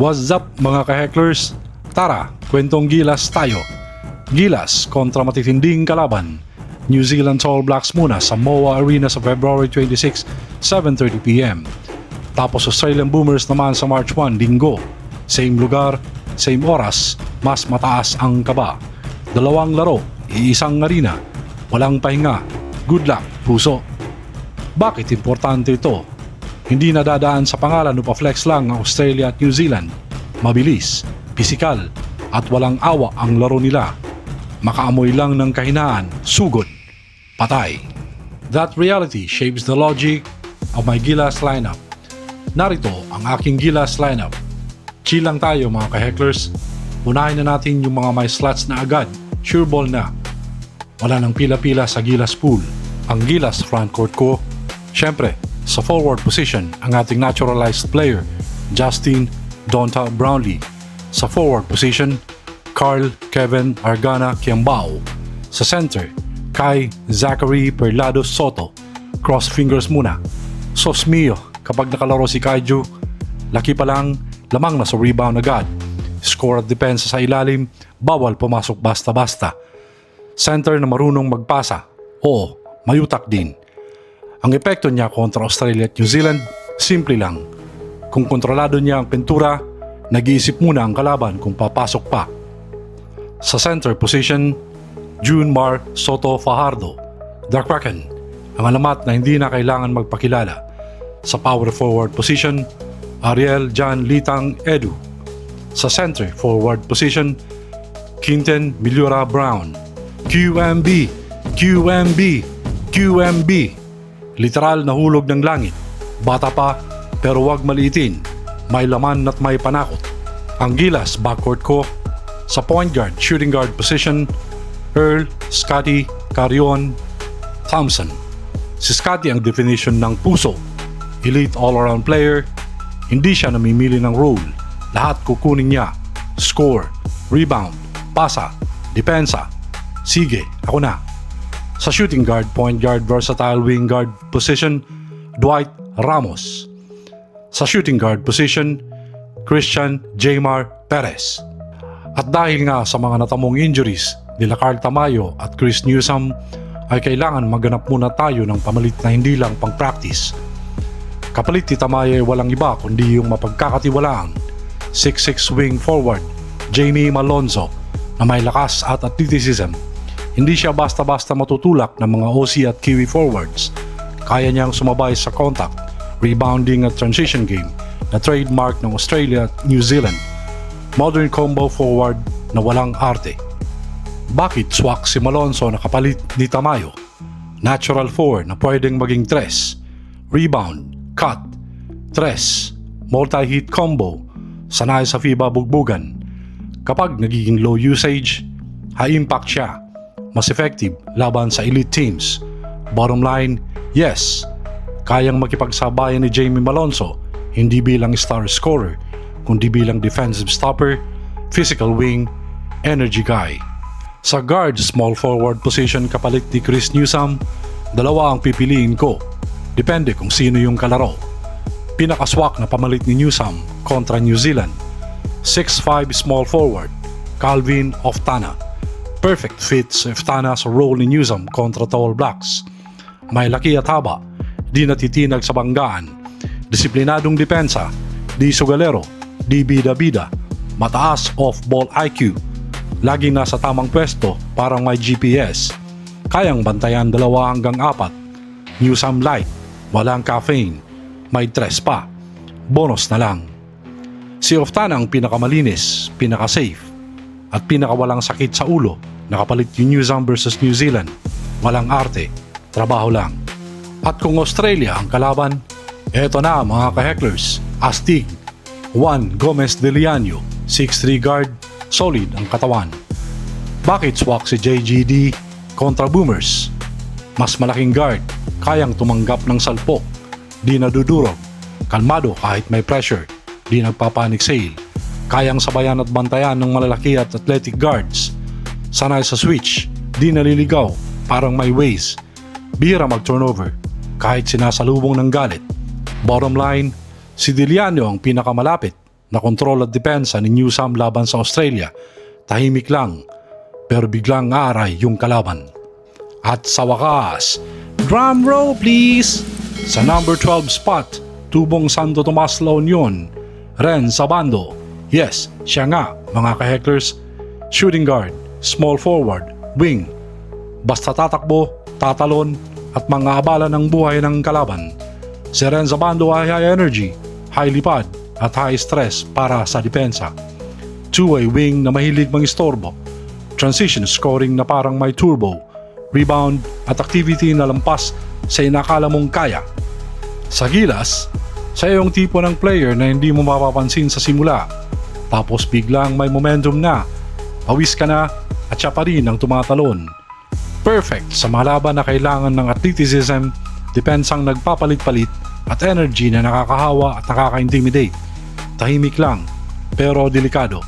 What's up mga ka-hecklers? Tara, kwentong gilas tayo. Gilas kontra matitinding kalaban. New Zealand All Blacks muna sa MOA Arena sa February 26, 7:30pm. Tapos Australian Boomers naman sa March 1, Linggo. Same lugar, same oras, mas mataas ang kaba. Dalawang laro, iisang arena, walang pahinga. Good luck, puso. Bakit importante ito? Hindi nadadaan sa pangalan o pa-flex lang ang Australia at New Zealand. Mabilis, pisikal, at walang awa ang laro nila. Makaamoy lang ng kahinaan, sugod, patay. That reality shapes the logic of my Gilas lineup. Narito ang aking Gilas lineup. Chill lang tayo mga ka-hecklers. Unahin na natin yung mga may slots na agad, sure ball na. Wala nang pila-pila sa Gilas pool. Ang Gilas frontcourt ko, syempre, sa forward position ang ating naturalized player, Justin Donta Brownlee. Sa forward position, Carl Kevin Argana Kiambao. Sa center, Kai Zachary Perlado Soto. Cross fingers muna. Sos mio, kapag nakalaro si Kaiju, laki pa lang, lamang na sa rebound agad. Score at depensa sa ilalim, bawal pumasok basta-basta. Center na marunong magpasa. Oo, mayutak din. Ang epekto niya kontra Australia at New Zealand, simple lang. Kung kontrolado niya ang pintura, nag-iisip muna ang kalaban kung papasok pa. Sa center position, June Mar Soto Fajardo, The Kraken, ang alamat na hindi na kailangan magpakilala. Sa power forward position, Ariel Jan Litang Edu. Sa center forward position, Quinten Milyura Brown. QMB, QMB, QMB. Literal na hulog ng langit. Bata pa, pero wag maliitin. May laman at may panakot. Ang Gilas backcourt ko, sa point guard, shooting guard position, Earl, Scotty, Carion, Thompson. Si Scotty ang definition ng puso. Elite all-around player. Hindi siya namimili ng role. Lahat kukunin niya. Score, rebound, pasa, depensa. Sige, ako na. Sa shooting guard, point guard, versatile wing guard position, Dwight Ramos. Sa shooting guard position, Christian Jaymar Perez. At dahil nga sa mga natamong injuries nila Carl Tamayo at Chris Newsome, ay kailangan maghanap muna tayo ng pamalit na hindi lang pang practice. Kapalit ni Tamayo ay walang iba kundi yung mapagkakatiwalaan 6'6" wing forward Jamie Malonzo na may lakas at athleticism. Hindi siya basta-basta matutulak ng mga OC at Kiwi forwards. Kaya niyang sumabay sa contact, rebounding at transition game na trademark ng Australia at New Zealand. Modern combo forward na walang arte. Bakit swak si Malonzo na kapalit ni Tamayo? Natural 4 na pwedeng maging tres. Rebound, cut, tres, multi-hit combo, sanay sa FIBA bugbugan. Kapag nagiging low usage, high impact siya. Mas effective laban sa elite teams. Bottom line, yes, kayang makipagsabayan ni Jamie Malonzo hindi bilang star scorer, kundi bilang defensive stopper, physical wing, energy guy. Sa guard small forward position kapalit ni Chris Newsome, dalawa ang pipiliin ko. Depende kung sino yung kalaro. Pinakaswak na pamalit ni Newsome kontra New Zealand, 6'5" small forward, Calvin Oftana. Perfect fit sa Oftana sa role ni Newsome kontra All Blacks. May laki at haba, di natitinag sa banggaan. Disiplinadong depensa, di sugalero, di bida-bida. Mataas off-ball IQ. Laging nasa tamang pwesto, parang may GPS. Kayang bantayan 2 hanggang 4. Newsome light, walang caffeine. May tres pa. Bonus na lang. Si Oftana ang pinakamalinis, pinaka-safe, at pinakawalang sakit sa ulo. Nakapalit yung Newsome versus New Zealand. Walang arte, trabaho lang. At kung Australia ang kalaban, eto na mga ka-hecklers. Astig, Juan Gomez de Liano, 6'3" guard, solid ang katawan. Bakit swak si JGD kontra Boomers? Mas malaking guard, kayang tumanggap ng salpok, di nadudurog, kalmado kahit may pressure, di nagpapanik sale, kayang sabayan at bantayan ng malalaki at athletic guards, sanay sa switch, di naliligaw, parang may ways, bihira mag-turnover, kahit sinasalubong ng galit. Bottom line, si Diliano ang pinakamalapit, na kontrol at depensa ni Newsam laban sa Australia. Tahimik lang, pero biglang aaray yung kalaban. At sa wakas, drum roll please! Sa number 12 spot, tubong Santo Tomas La Union, Renz Abando. Yes, siya nga mga ka-hecklers, shooting guard, small forward, wing. Basta tatakbo, tatalon, at mga abala ng buhay ng kalaban. Si Renz Abando ay high energy, high lipad, at high stress para sa depensa. Two-way wing na mahilig mangistorbo. Transition scoring na parang may turbo. Rebound at activity na lampas sa inakala mong kaya. Sa gilas, siya yung tipo ng player na hindi mo mapapansin sa simula. Tapos biglang may momentum na, pawis ka na at siya pa rin ang tumatalon. Perfect sa mga laban na kailangan ng athleticism, depensang nagpapalit-palit at energy na nakakahawa at nakaka-intimidate. Tahimik lang, pero delikado.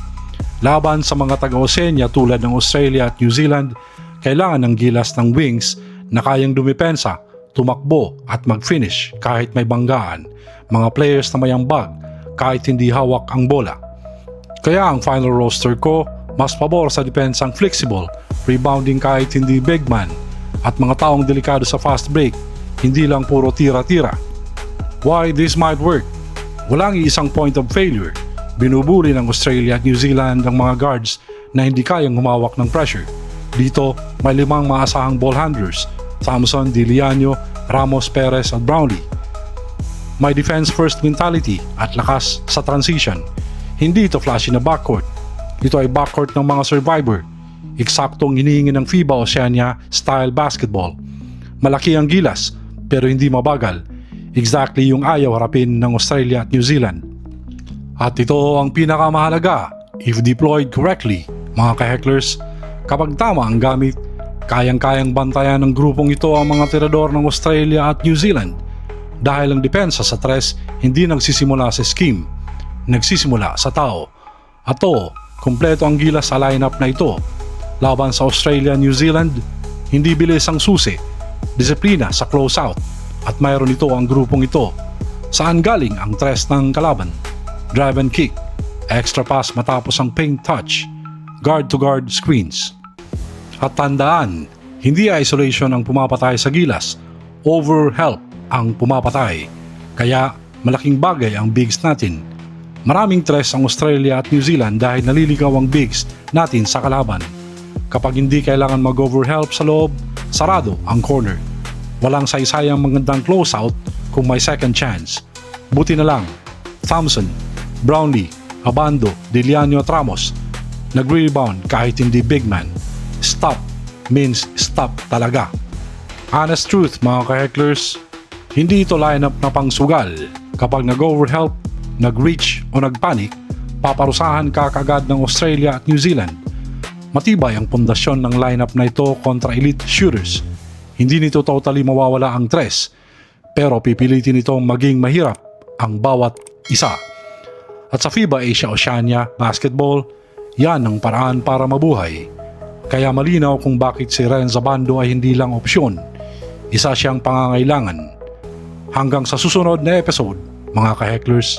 Laban sa mga taga-Oceania tulad ng Australia at New Zealand, kailangan ng gilas ng wings na kayang dumipensa, tumakbo at mag-finish kahit may banggaan. Mga players na may ambag kahit hindi hawak ang bola. Kaya ang final roster ko, mas pabor sa depensang flexible, rebounding kahit hindi big man, at mga taong delikado sa fast break, hindi lang puro tira-tira. Why this might work? Walang isang point of failure. Binubuli ng Australia at New Zealand ang mga guards na hindi kayang humawak ng pressure. Dito, may 5 maasahang ball handlers, Thompson, Diliano, Ramos, Perez at Brownlee. May defense first mentality at lakas sa transition. Hindi ito flashy na backcourt. Ito ay backcourt ng mga survivor. Eksaktong hinihingi ng FIBA Oceania style basketball. Malaki ang gilas pero hindi mabagal. Exactly yung ayaw harapin ng Australia at New Zealand. At ito ang pinakamahalaga, if deployed correctly, mga ka-hecklers, kapag tama ang gamit, kayang-kayang bantayan ng grupong ito ang mga tirador ng Australia at New Zealand. Dahil ang depensa sa tres hindi nagsisimula sa scheme, nagsisimula sa tao. At kumpleto ang gilas sa lineup na ito. Laban sa Australia New Zealand, hindi bilis ang susi, disiplina sa closeout, at mayroon ito ang grupong ito. Saan galing ang tres ng kalaban? Drive and kick, extra pass matapos ang paint touch, guard-to-guard screens. At tandaan, hindi isolation ang pumapatay sa gilas, overhelp ang pumapatay. Kaya malaking bagay ang bigs natin. Maraming tres ang Australia at New Zealand dahil naliligaw ang bigs natin sa kalaban. Kapag hindi kailangan mag-overhelp sa loob, sarado ang corner. Walang saysayang magandang closeout kung may second chance. Buti na lang, Thompson, Brownlee, Abando, Diliano at Ramos nag-rebound kahit hindi big man. Stop means stop talaga. Honest truth mga ka-hecklers, hindi ito lineup na pangsugal. Kapag nag-overhelp, nag-reach o nag-panic, paparusahan ka kagad ng Australia at New Zealand. Matibay ang pundasyon ng lineup na ito kontra elite shooters. Hindi nito totally mawawala ang tres, pero pipilitin itong maging mahirap ang bawat isa. At sa FIBA Asia Oceania Basketball, yan ang paraan para mabuhay. Kaya malinaw kung bakit si Renz Abando ay hindi lang opsyon. Isa siyang pangangailangan. Hanggang sa susunod na episode, mga ka-hecklers.